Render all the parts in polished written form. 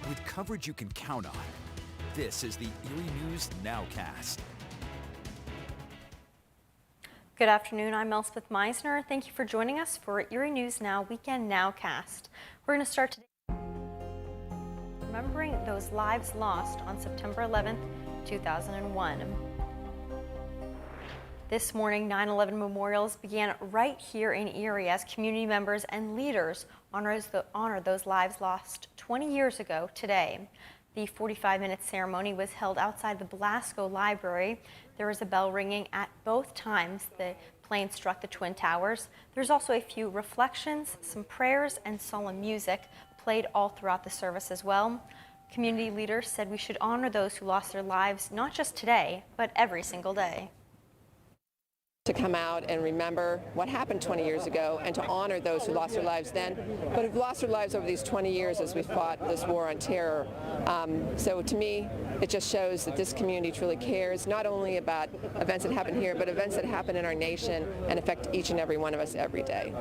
with coverage you can count on. This is the Erie News NOWCAST. Good afternoon, I'm Elspeth Meisner. Thank you for joining us for Erie News Now Weekend NOWCAST. We're going to start today remembering those lives lost on September 11th, 2001. This morning, 9/11 memorials began right here in Erie as community members and leaders honor those lives lost 20 years ago today. The 45-minute ceremony was held outside the Belasco Library. There was a bell ringing at both times the plane struck the Twin Towers. There's also a few reflections, some prayers, and solemn music played all throughout the service as well. Community leaders said we should honor those who lost their lives not just today, but every single day. To come out and remember what happened 20 years ago and to honor those who lost their lives then, but who've lost their lives over these 20 years as we fought this war on terror. So to me, it just shows that this community truly cares, not only about events that happen here, but events that happen in our nation and affect each and every one of us every day.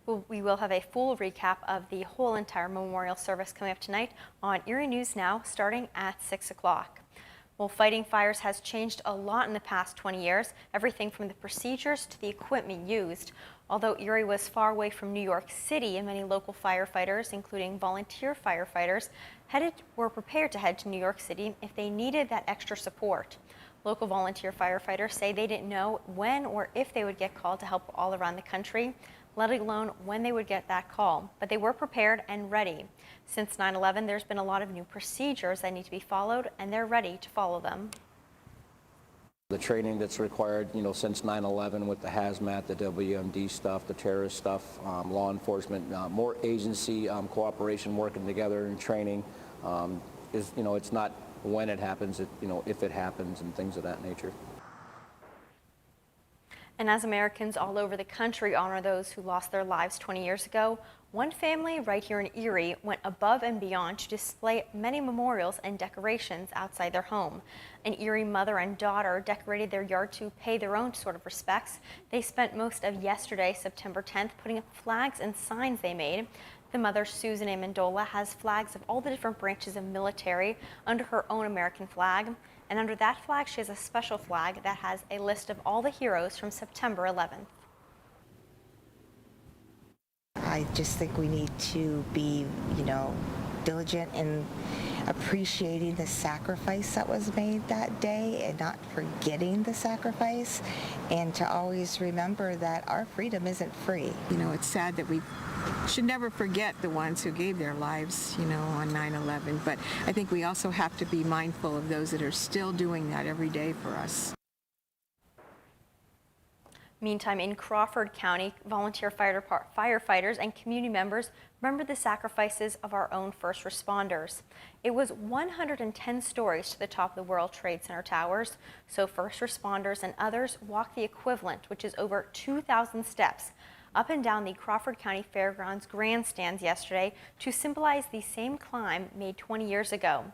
Well, we will have a full recap of the whole entire memorial service coming up tonight on Erie News Now, starting at 6 o'clock. Well, fighting fires has changed a lot in the past 20 years, everything from the procedures to the equipment used. Although Erie was far away from New York City, and many local firefighters, including volunteer firefighters, were prepared to head to New York City if they needed that extra support. Local volunteer firefighters say they didn't know when or if they would get called to help all around the country, let alone when they would get that call. But they were prepared and ready. Since 9/11, there's been a lot of new procedures that need to be followed, and they're ready to follow them. The training that's required, since 9/11 with the hazmat, the WMD stuff, the terrorist stuff, law enforcement, more agency cooperation, working together and training it's not when it happens, if it happens and things of that nature. And as Americans all over the country honor those who lost their lives 20 years ago, one family right here in Erie went above and beyond to display many memorials and decorations outside their home. An Erie mother and daughter decorated their yard to pay their own sort of respects. They spent most of yesterday, September 10th, putting up flags and signs they made. The mother, Susan Amendola, has flags of all the different branches of military under her own American flag. And under that flag, she has a special flag that has a list of all the heroes from September 11th. I just think we need to be, diligent in appreciating the sacrifice that was made that day and not forgetting the sacrifice, and to always remember that our freedom isn't free. It's sad that we should never forget the ones who gave their lives, on 9/11, but I think we also have to be mindful of those that are still doing that every day for us. Meantime, in Crawford County, volunteer firefighters and community members remember the sacrifices of our own first responders. It was 110 stories to the top of the World Trade Center towers, so first responders and others walked the equivalent, which is over 2,000 steps, up and down the Crawford County Fairgrounds grandstands yesterday to symbolize the same climb made 20 years ago.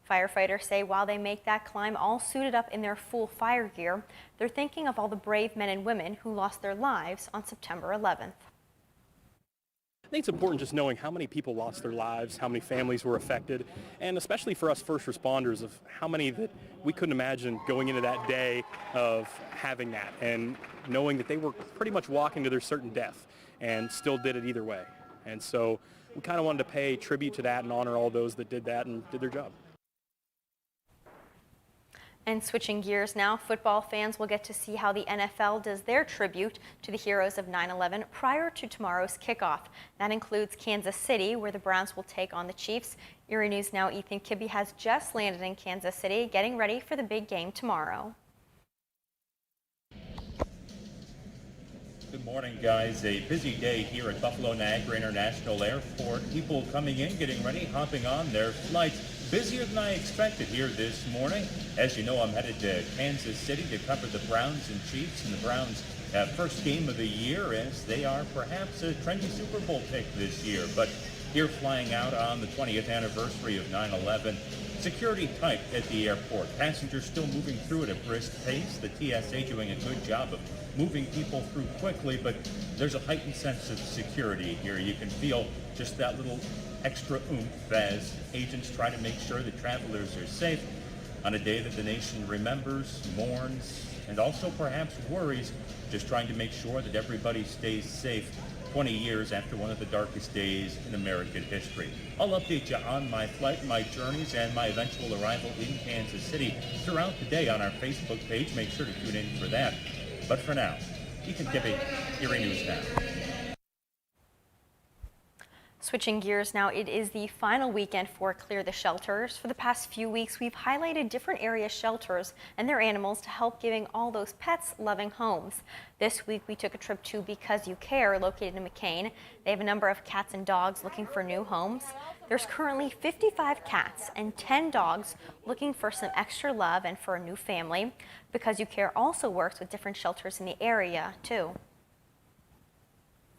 Firefighters say while they make that climb all suited up in their full fire gear, they're thinking of all the brave men and women who lost their lives on September 11th. I think it's important just knowing how many people lost their lives, how many families were affected, and especially for us first responders, of how many that we couldn't imagine going into that day of having that and knowing that they were pretty much walking to their certain death and still did it either way. And so we kind of wanted to pay tribute to that and honor all those that did that and did their job. And switching gears now, football fans will get to see how the NFL does their tribute to the heroes of 9/11 prior to tomorrow's kickoff. That includes Kansas City, where the Browns will take on the Chiefs. Erie News Now Ethan Kibbe has just landed in Kansas City, getting ready for the big game tomorrow. Good morning, guys. A busy day here at Buffalo Niagara International Airport. People coming in, getting ready, hopping on their flights. Busier than I expected here this morning. As you know, I'm headed to Kansas City to cover the Browns and Chiefs, and the Browns' first game of the year, as they are perhaps a trendy Super Bowl pick this year. But here flying out on the 20th anniversary of 9/11. Security tight at the airport. Passengers still moving through at a brisk pace. The TSA doing a good job of moving people through quickly, but there's a heightened sense of security here. You can feel just that little extra oomph as agents try to make sure that travelers are safe on a day that the nation remembers, mourns, and also perhaps worries, just trying to make sure that everybody stays safe 20 years after one of the darkest days in American history. I'll update you on my flight, my journeys, and my eventual arrival in Kansas City throughout the day on our Facebook page. Make sure to tune in for that. But for now, Ethan Kippy, Erie News Now. Switching gears now, it is the final weekend for Clear the Shelters. For the past few weeks, we've highlighted different area shelters and their animals to help giving all those pets loving homes. This week, we took a trip to Because You Care, located in McCain. They have a number of cats and dogs looking for new homes. There's currently 55 cats and 10 dogs looking for some extra love and for a new family. Because You Care also works with different shelters in the area, too.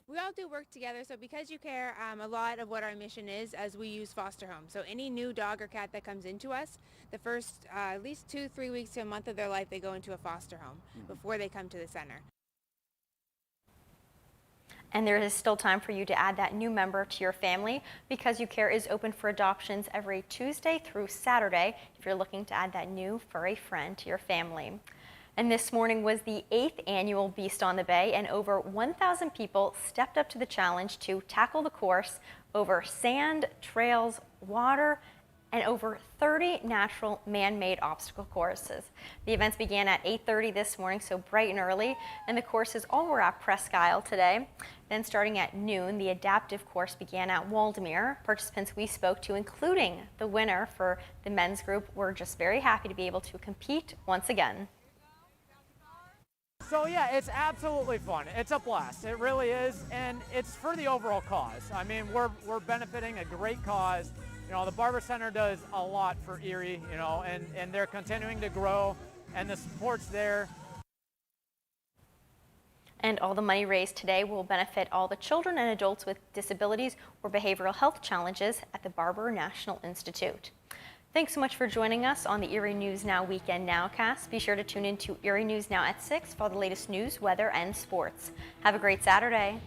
We all do work together, so Because You Care, a lot of what our mission is as we use foster homes. So any new dog or cat that comes into us, the first at least 2-3 weeks to a month of their life, they go into a foster home before they come to the center. And there is still time for you to add that new member to your family. Because You Care is open for adoptions every Tuesday through Saturday if you're looking to add that new furry friend to your family. And this morning was the 8th annual Beast on the Bay, and over 1,000 people stepped up to the challenge to tackle the course over sand, trails, water, and over 30 natural man-made obstacle courses. The events began at 8:30 this morning, so bright and early, and the courses all were at Presque Isle today. Then starting at noon, the adaptive course began at Waldemere. Participants we spoke to, including the winner for the men's group, were just very happy to be able to compete once again. So yeah, it's absolutely fun. It's a blast. It really is, and it's for the overall cause. I mean, we're benefiting a great cause. You know, the Barber Center does a lot for Erie, you know, and they're continuing to grow, and the support's there. And all the money raised today will benefit all the children and adults with disabilities or behavioral health challenges at the Barber National Institute. Thanks so much for joining us on the Erie News Now Weekend Nowcast. Be sure to tune in to Erie News Now at 6 for all the latest news, weather, and sports. Have a great Saturday.